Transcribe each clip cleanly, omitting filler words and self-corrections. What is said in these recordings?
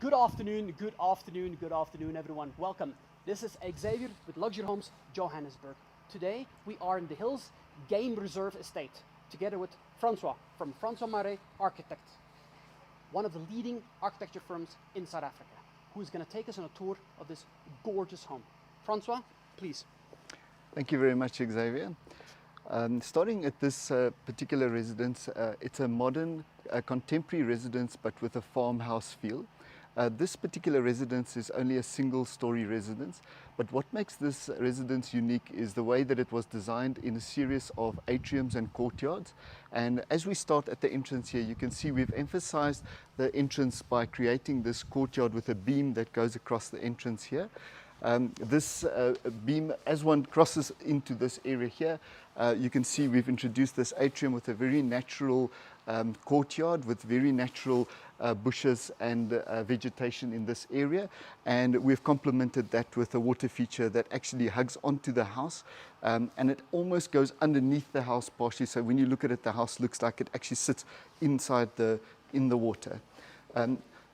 Good afternoon, good afternoon, good afternoon, everyone. Welcome. This is Xavier with Luxury Homes Johannesburg. Today we are in the Hills Game Reserve Estate together with Francois from Francois Marais Architects, one of the leading architecture firms in South Africa, who is going to take us on a tour of this gorgeous home. Francois, please. Thank you very much, Xavier. Starting at this particular residence, it's a modern, contemporary residence but with a farmhouse feel. This particular residence is only a single-story residence, but what makes this residence unique is the way that it was designed in a series of atriums and courtyards. And as we start at the entrance here, you can see we've emphasized the entrance by creating this courtyard with a beam that goes across the entrance here. This beam, as one crosses into this area here, you can see we've introduced this atrium with a very natural courtyard with very natural bushes and vegetation in this area, and we've complemented that with a water feature that actually hugs onto the house, and it almost goes underneath the house partially, so when you look at it, the house looks like it actually sits inside in the water.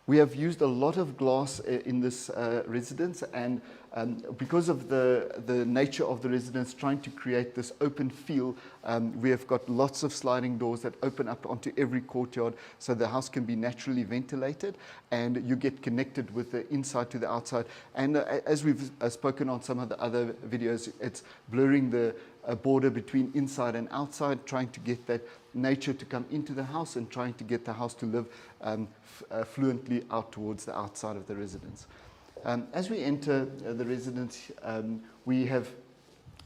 We have used a lot of glass in this residence, and because of the nature of the residence, trying to create this open feel, we have got lots of sliding doors that open up onto every courtyard, so the house can be naturally ventilated, and you get connected with the inside to the outside. And as we've spoken on some of the other videos, it's blurring the border between inside and outside, trying to get that nature to come into the house and trying to get the house to live fluently out towards the outside of the residence. As we enter the residence, we have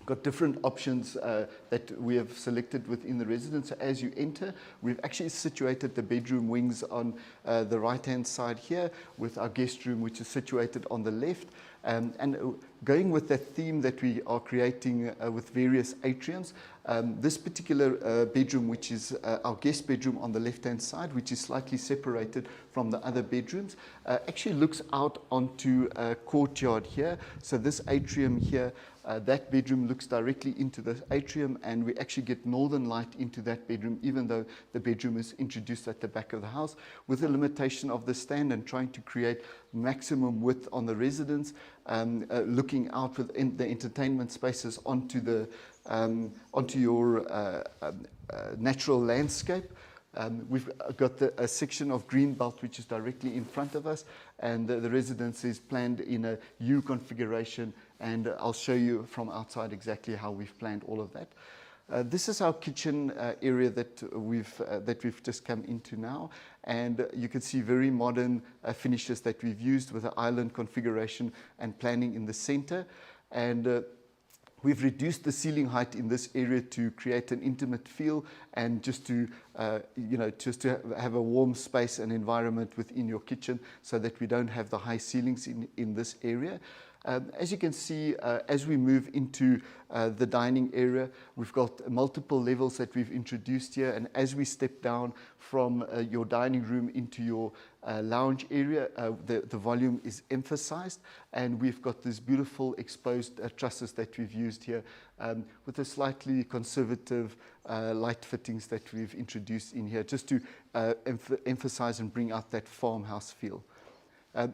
got different options that we have selected within the residence. So as you enter, we've actually situated the bedroom wings on the right-hand side here, with our guest room, which is situated on the left. And going with that theme that we are creating with various atriums, this particular bedroom, which is our guest bedroom on the left-hand side, which is slightly separated from the other bedrooms, actually looks out onto a courtyard here. So this atrium here, that bedroom looks directly into the atrium, and we actually get northern light into that bedroom, even though the bedroom is introduced at the back of the house, with the limitation of the stand and trying to create maximum width on the residence, looking out within the entertainment spaces onto your natural landscape. We've got a section of green belt which is directly in front of us, and the residence is planned in a U configuration, and I'll show you from outside exactly how we've planned all of that. This is our kitchen area that we've just come into now, and you can see very modern finishes that we've used with an island configuration and planning in the center. And we've reduced the ceiling height in this area to create an intimate feel, and just to have a warm space and environment within your kitchen, so that we don't have the high ceilings in this area. As you can see, as we move into the dining area, we've got multiple levels that we've introduced here, and as we step down from your dining room into your lounge area, the volume is emphasized, and we've got this beautiful exposed trusses that we've used here, with a slightly conservative light fittings that we've introduced in here, just to emphasize and bring out that farmhouse feel.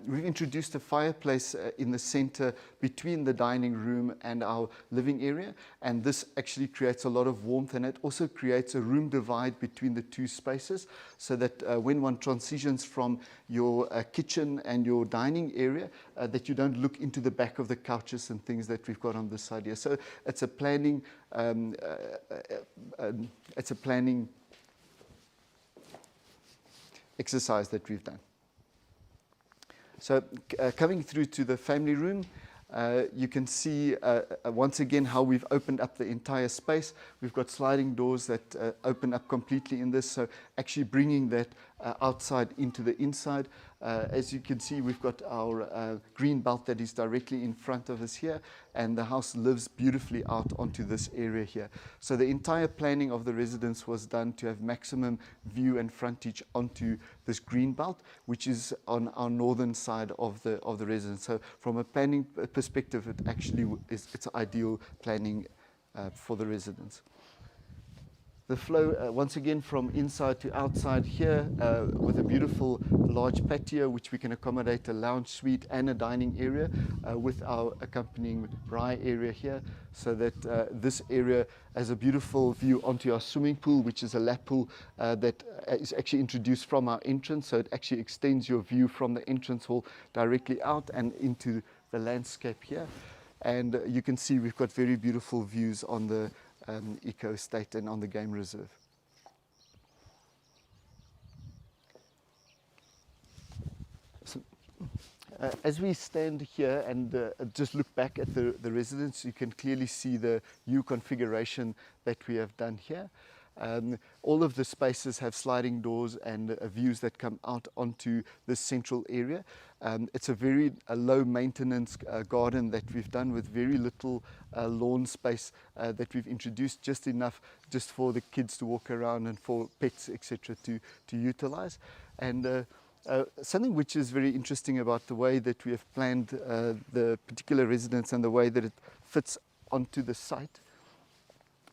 We've introduced a fireplace in the center between the dining room and our living area, and this actually creates a lot of warmth, and it also creates a room divide between the two spaces, so that when one transitions from your kitchen and your dining area, that you don't look into the back of the couches and things that we've got on this side here. So it's a planning exercise that we've done. So coming through to the family room, you can see once again how we've opened up the entire space. We've got sliding doors that open up completely in this, so actually bringing that outside into the inside. As you can see, we've got our green belt that is directly in front of us here, and the house lives beautifully out onto this area here. So the entire planning of the residence was done to have maximum view and frontage onto this green belt, which is on our northern side of the residence. So from a planning perspective, it actually it's ideal planning for the residence. the flow once again from inside to outside here with a beautiful large patio which we can accommodate a lounge suite and a dining area with our accompanying braai area here, so that this area has a beautiful view onto our swimming pool, which is a lap pool that is actually introduced from our entrance, so it actually extends your view from the entrance hall directly out and into the landscape here. And you can see we've got very beautiful views on the eco estate and on the game reserve. So, as we stand here and just look back at the residence, you can clearly see the U configuration that we have done here. All of the spaces have sliding doors and views that come out onto this central area. It's a very low maintenance garden that we've done with very little lawn space that we've introduced, just enough just for the kids to walk around and for pets, etc. to utilize. And something which is very interesting about the way that we have planned the particular residence and the way that it fits onto the site,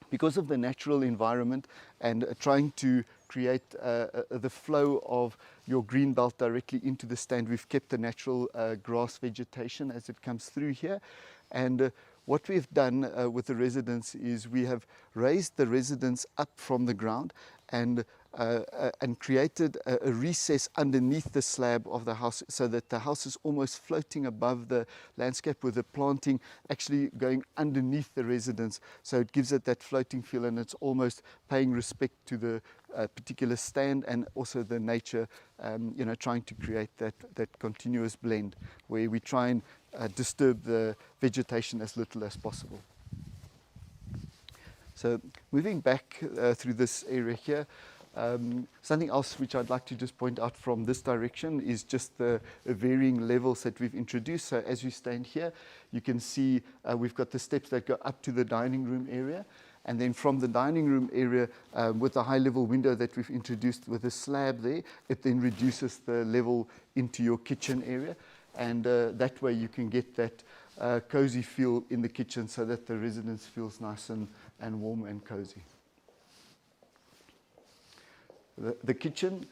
because of the natural environment and trying to create the flow of your green belt directly into the stand, we've kept the natural grass vegetation as it comes through here. And what we've done with the residence is we have raised the residence up from the ground and created a recess underneath the slab of the house, so that the house is almost floating above the landscape, with the planting actually going underneath the residence. So it gives it that floating feel, and it's almost paying respect to the particular stand and also the nature, trying to create that continuous blend where we try and disturb the vegetation as little as possible. So moving back through this area here, something else which I'd like to just point out from this direction is just the varying levels that we've introduced. So as you stand here, you can see we've got the steps that go up to the dining room area. And then from the dining room area, with the high level window that we've introduced with a slab there, it then reduces the level into your kitchen area. And that way you can get that cozy feel in the kitchen, so that the residence feels nice and warm and cozy. The kitchen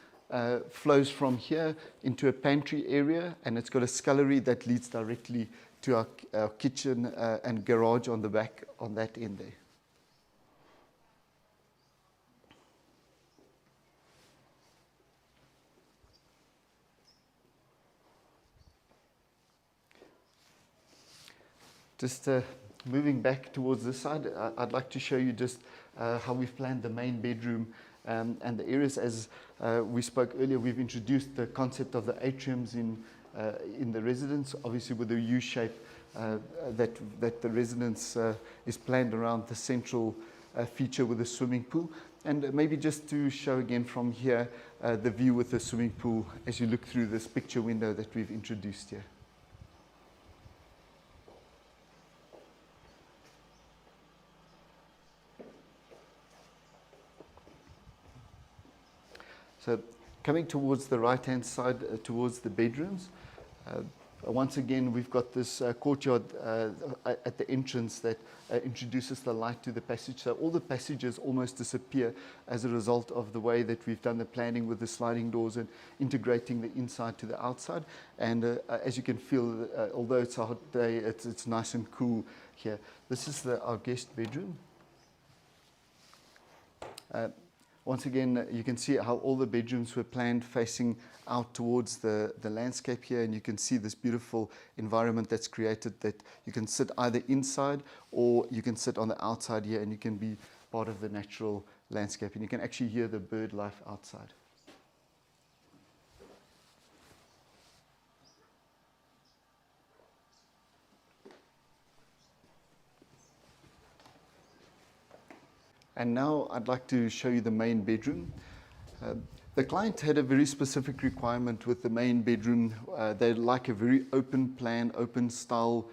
flows from here into a pantry area, and it's got a scullery that leads directly to our kitchen and garage on the back on that end there. Just moving back towards this side, I'd like to show you just how we've planned the main bedroom and the areas. As we spoke earlier, we've introduced the concept of the atriums in the residence, obviously with the U shape that the residence is planned around the central feature with the swimming pool. And maybe just to show again from here the view with the swimming pool as you look through this picture window that we've introduced here. So coming towards the right-hand side, towards the bedrooms, once again we've got this courtyard at the entrance that introduces the light to the passage. So all the passages almost disappear as a result of the way that we've done the planning with the sliding doors and integrating the inside to the outside. And as you can feel, although it's a hot day, it's nice and cool here. This is our guest bedroom. Once again, you can see how all the bedrooms were planned facing out towards the landscape here, and you can see this beautiful environment that's created, that you can sit either inside or you can sit on the outside here, and you can be part of the natural landscape, and you can actually hear the bird life outside. And now I'd like to show you the main bedroom. The client had a very specific requirement with the main bedroom. They'd like a very open plan, open style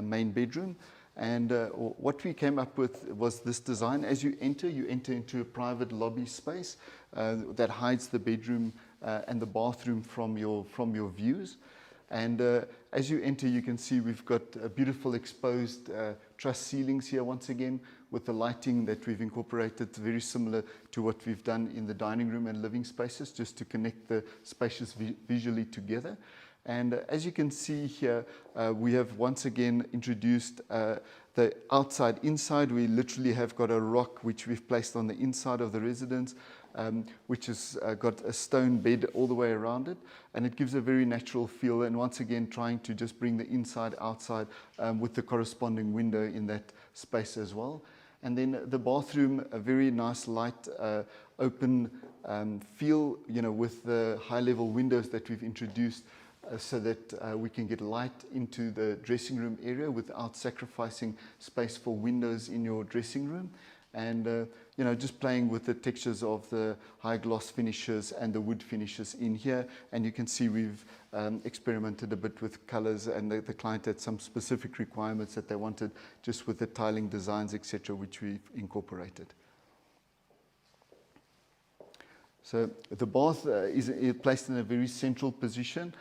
main bedroom. And what we came up with was this design. As you enter into a private lobby space that hides the bedroom and the bathroom from your views. And as you enter, you can see we've got beautiful exposed truss ceilings here once again, with the lighting that we've incorporated, very similar to what we've done in the dining room and living spaces, just to connect the spaces visually together. And as you can see here, we have once again introduced the outside inside. We literally have got a rock which we've placed on the inside of the residence, which has got a stone bed all the way around it, and it gives a very natural feel. And once again, trying to just bring the inside outside with the corresponding window in that space as well. And then the bathroom, a very nice light, open feel, with the high-level windows that we've introduced, so that we can get light into the dressing room area without sacrificing space for windows in your dressing room. And just playing with the textures of the high gloss finishes and the wood finishes in here. And you can see we've experimented a bit with colors, and the client had some specific requirements that they wanted just with the tiling designs, etc., which we've incorporated. So the bath is placed in a very central position,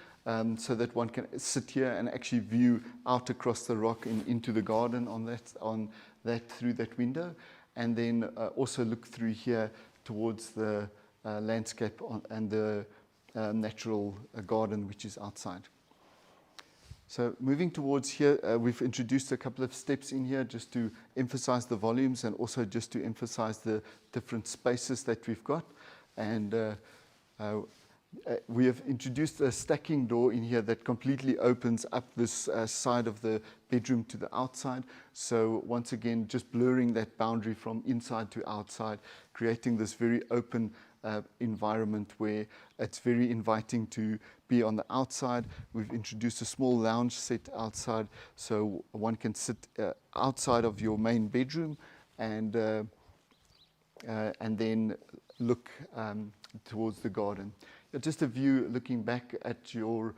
so that one can sit here and actually view out across the rock into the garden on that through that window, and then also look through here towards the landscape and the natural garden which is outside. So moving towards here, we've introduced a couple of steps in here just to emphasize the volumes and also just to emphasize the different spaces that we've got. And we have introduced a stacking door in here that completely opens up this side of the bedroom to the outside. So once again, just blurring that boundary from inside to outside, creating this very open environment where it's very inviting to be on the outside. We've introduced a small lounge set outside, so one can sit outside of your main bedroom and then look towards the garden. Just a view looking back at your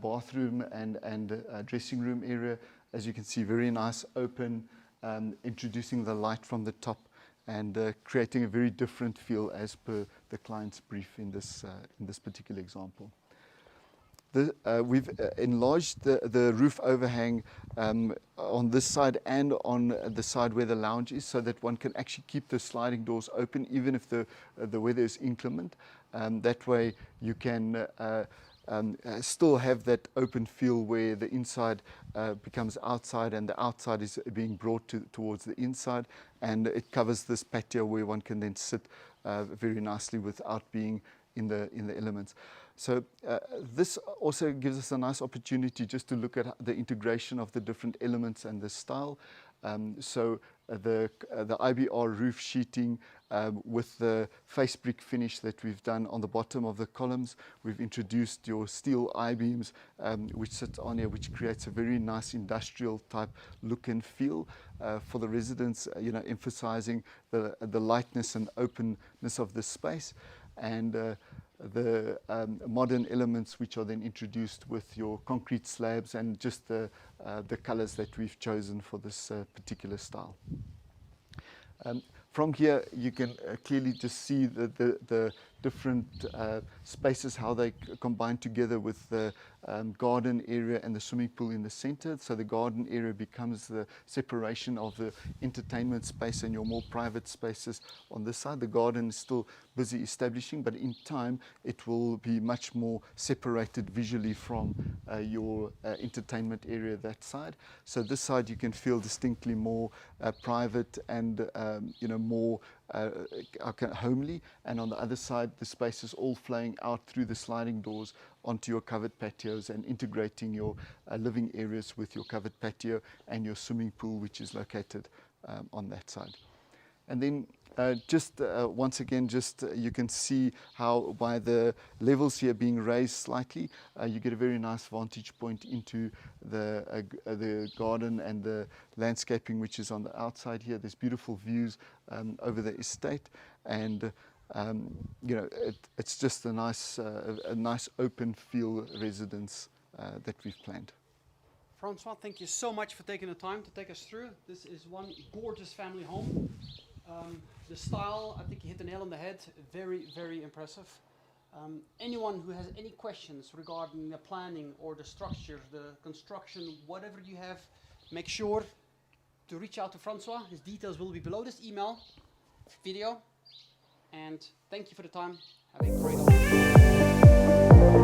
bathroom and dressing room area. As you can see, very nice open, introducing the light from the top and creating a very different feel as per the client's brief in this particular example. We've enlarged the roof overhang on this side and on the side where the lounge is, so that one can actually keep the sliding doors open even if the weather is inclement. That way you can still have that open feel where the inside becomes outside and the outside is being brought towards the inside, and it covers this patio where one can then sit very nicely without being in the elements. So this also gives us a nice opportunity just to look at the integration of the different elements and the style. So the IBR roof sheeting with the face brick finish that we've done on the bottom of the columns. We've introduced your steel I-beams which sits on here, which creates a very nice industrial type look and feel for the residents, emphasizing the lightness and openness of the space. And the modern elements which are then introduced with your concrete slabs and just the colors that we've chosen for this particular style. From here, you can clearly just see the different spaces, how they combine together with the garden area and the swimming pool in the center. So the garden area becomes the separation of the entertainment space and your more private spaces on this side. The garden is still busy establishing, but in time it will be much more separated visually from your entertainment area that side. So this side you can feel distinctly more private and more homely, and on the other side the space is all flowing out through the sliding doors onto your covered patios and integrating your living areas with your covered patio and your swimming pool, which is located on that side. And then once again, you can see how by the levels here being raised slightly, you get a very nice vantage point into the garden and the landscaping which is on the outside here. There's beautiful views over the estate, and it's just a nice open feel residence that we've planned. Francois, thank you so much for taking the time to take us through. This is one gorgeous family home. The style, I think you hit the nail on the head. Very, very impressive. Anyone who has any questions regarding the planning or the structure, the construction, whatever you have, make sure to reach out to Francois. His details will be below this email, video. And thank you for the time. Have a great afternoon.